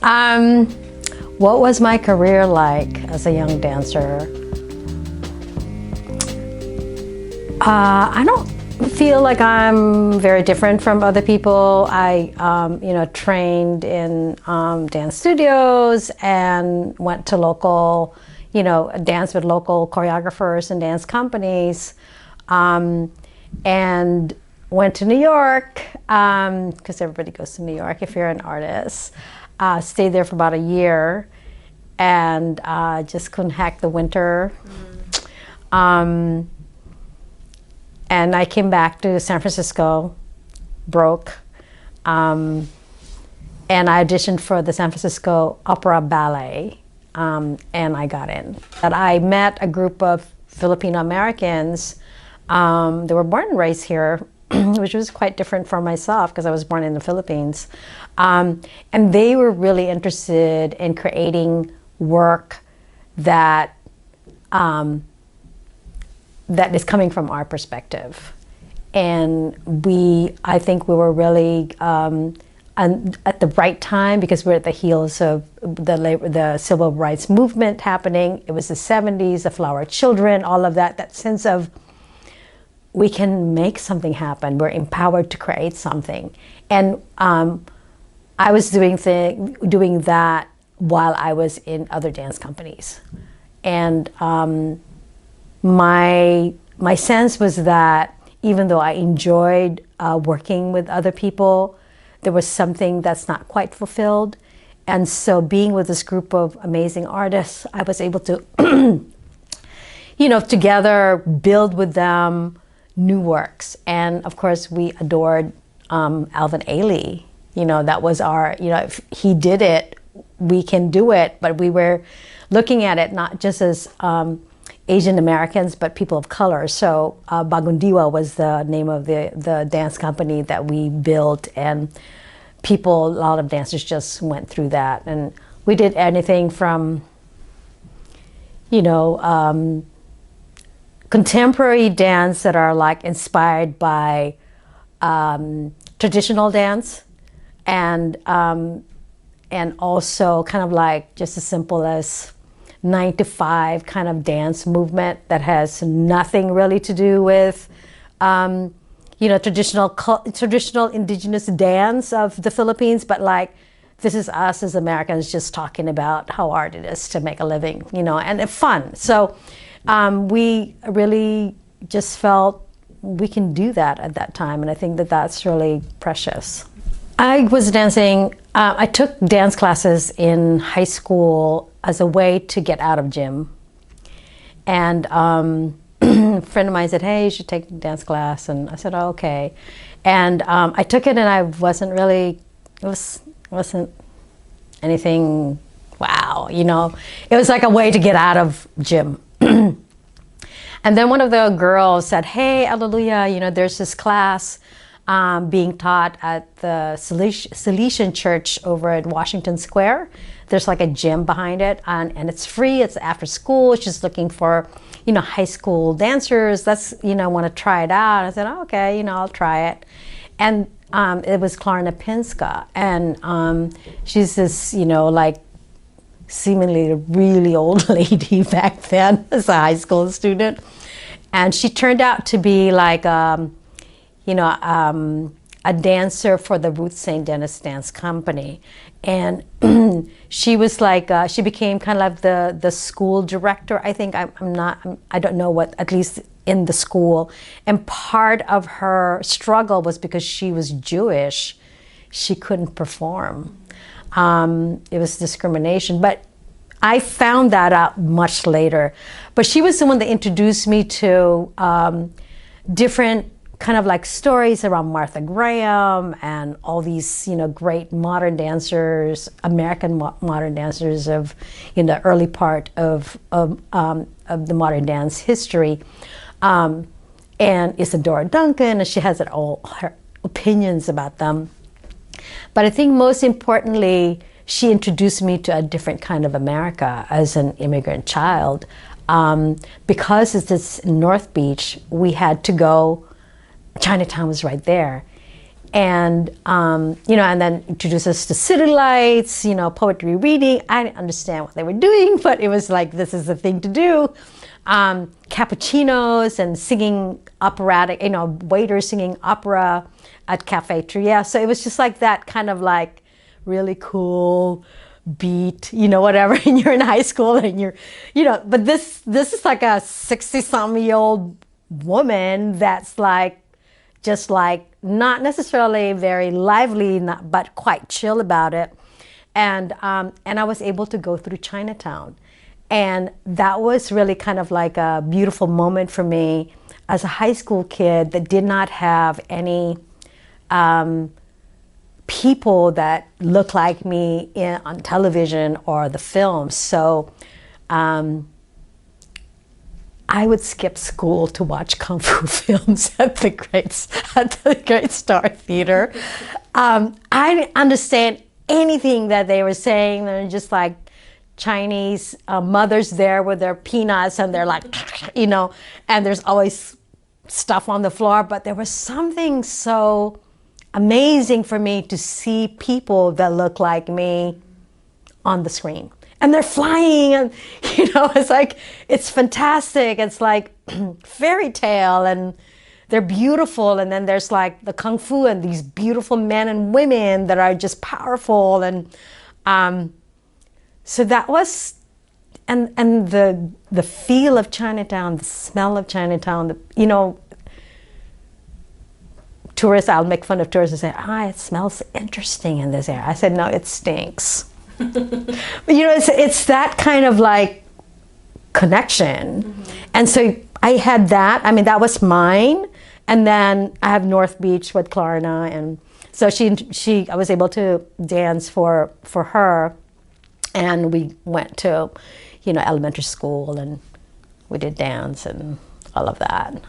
Um, what was my career like as a young dancer? I don't feel like I'm very different from other people. I, trained in dance studios and went to local, dance with local choreographers and dance companies, and went to New York, because everybody goes to New York if you're an artist. Stayed there for about a year and just couldn't hack the winter. And I came back to San Francisco, broke, and I auditioned for the San Francisco Opera Ballet, and I got in. And I met a group of Filipino Americans. They were born and raised here, which was quite different from myself because I was born in the Philippines. And they were really interested in creating work that that is coming from our perspective. And I think we were really at the right time because we're at the heels of the civil rights movement happening. It was the 70s, the Flower Children, all of that sense of we can make something happen. We're empowered to create something. And I was doing that while I was in other dance companies. And my sense was that even though I enjoyed working with other people, there was something that's not quite fulfilled. And so being with this group of amazing artists, I was able to, together build with them new works. And of course we adored Alvin Ailey. That was our, if he did it, we can do it. But we were looking at it not just as Asian Americans, but people of color. So Bagundiwa was the name of the dance company that we built, and a lot of dancers just went through that. And we did anything from, contemporary dance that are like inspired by traditional dance, and also kind of like just as simple as 9 to 5 kind of dance movement that has nothing really to do with traditional indigenous dance of the Philippines, but like this is us as Americans just talking about how hard it is to make a living, and it's fun. So we really just felt we can do that at that time, and I think that that's really precious. I was dancing, I took dance classes in high school as a way to get out of gym. And a friend of mine said, hey, you should take a dance class. And I said, oh, okay. And I took it, and I wasn't really, wasn't anything, wow, It was like a way to get out of gym. And then one of the girls said, hey, Alleluia, there's this class being taught at the Salesian Church over at Washington Square. There's like a gym behind it, and it's free. It's after school. She's looking for, high school dancers. That's, want to try it out. I said, oh, okay, I'll try it. And it was Klarna Pinska, and she's this, like seemingly a really old lady back then as a high school student. And she turned out to be like, a dancer for the Ruth St. Denis Dance Company. And she was like, she became kind of like the school director. I think I don't know what, at least in the school. And part of her struggle was because she was Jewish, she couldn't perform. It was discrimination, but I found that out much later. But she was the one that introduced me to different kind of like stories around Martha Graham and all these, great modern dancers, American modern dancers of, the early part of the modern dance history. And Isadora Duncan, and she has all her opinions about them. But I think most importantly, she introduced me to a different kind of America as an immigrant child. Because it's North Beach, we had to go, Chinatown was right there. And, and then introduced us to city lights, poetry reading. I didn't understand what they were doing, but it was like, this is the thing to do. Cappuccinos and singing operatic, waiters singing opera at cafeteria. So it was just like that kind of like really cool beat, whatever, and you're in high school and you're, but this is like a 60-some-year-old woman that's like, just like not necessarily very lively, but quite chill about it. And I was able to go through Chinatown. And that was really kind of like a beautiful moment for me as a high school kid that did not have any people that looked like me on television or the films. So I would skip school to watch Kung Fu films at the Great Star Theater. I didn't understand anything that they were saying. They're just like Chinese mothers there with their peanuts, and they're like, and there's always stuff on the floor. But there was something so amazing for me to see people that look like me on the screen. And they're flying, and it's like, it's fantastic. It's like fairy tale, and they're beautiful. And then there's like the Kung Fu and these beautiful men and women that are just powerful. And so that was, and the feel of Chinatown, the smell of Chinatown, tourists, I'll make fun of tourists and say, it smells interesting in this area. I said, no, it stinks. But it's that kind of like connection. Mm-hmm. And so I had that. I mean, that was mine. And then I have North Beach with Klarna, and so I was able to dance for her, and we went to, elementary school, and we did dance and all of that.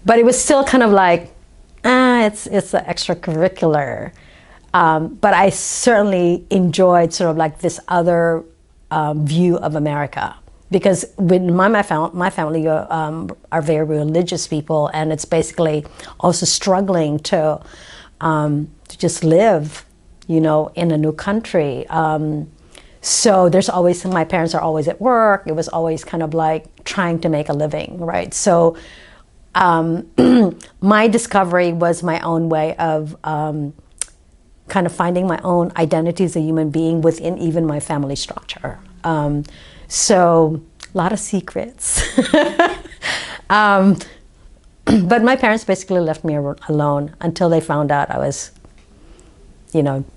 But it was still kind of like, it's an extracurricular. But I certainly enjoyed sort of like this other view of America, because when my family are very religious people, and it's basically also struggling to just live, in a new country. So there's always, my parents are always at work. It was always kind of like trying to make a living, right? So my discovery was my own way of kind of finding my own identity as a human being within even my family structure. So a lot of secrets. But my parents basically left me alone until they found out I was,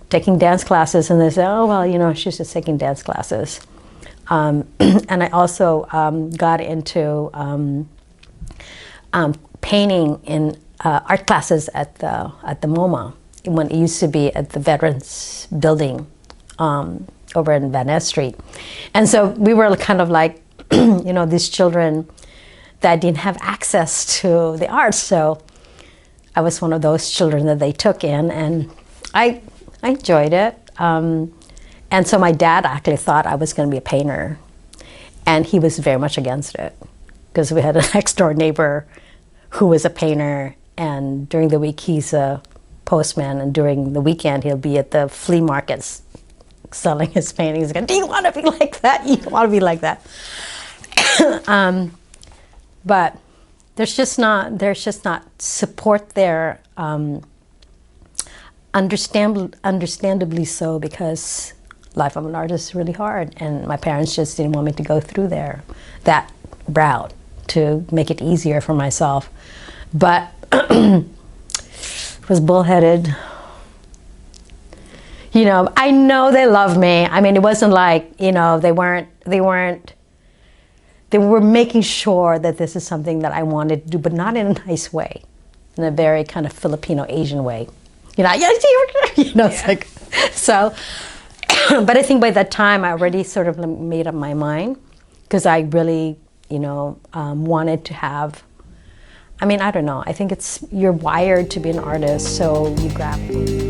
taking dance classes, and they said, oh, well, she's just taking dance classes. And I also got into painting in art classes at the MoMA, when it used to be at the Veterans Building over in Van Ness Street. And so we were kind of like, these children that didn't have access to the arts. So I was one of those children that they took in, and I enjoyed it. And so my dad actually thought I was going to be a painter, and he was very much against it, because we had a next door neighbor who was a painter, and during the week he's a postman, and during the weekend he'll be at the flea markets selling his paintings. Do you want to be like that? You don't want to be like that. But there's just not support there, understandably so, because life of an artist is really hard, and my parents just didn't want me to go through that route to make it easier for myself. But was bullheaded. I know they love me. I mean, it wasn't like, they were making sure that this is something that I wanted to do, but not in a nice way, in a very kind of Filipino Asian way. It's like, so, but I think by that time I already sort of made up my mind, because I really, wanted to have, I mean, I don't know. I think you're wired to be an artist, so you grab it.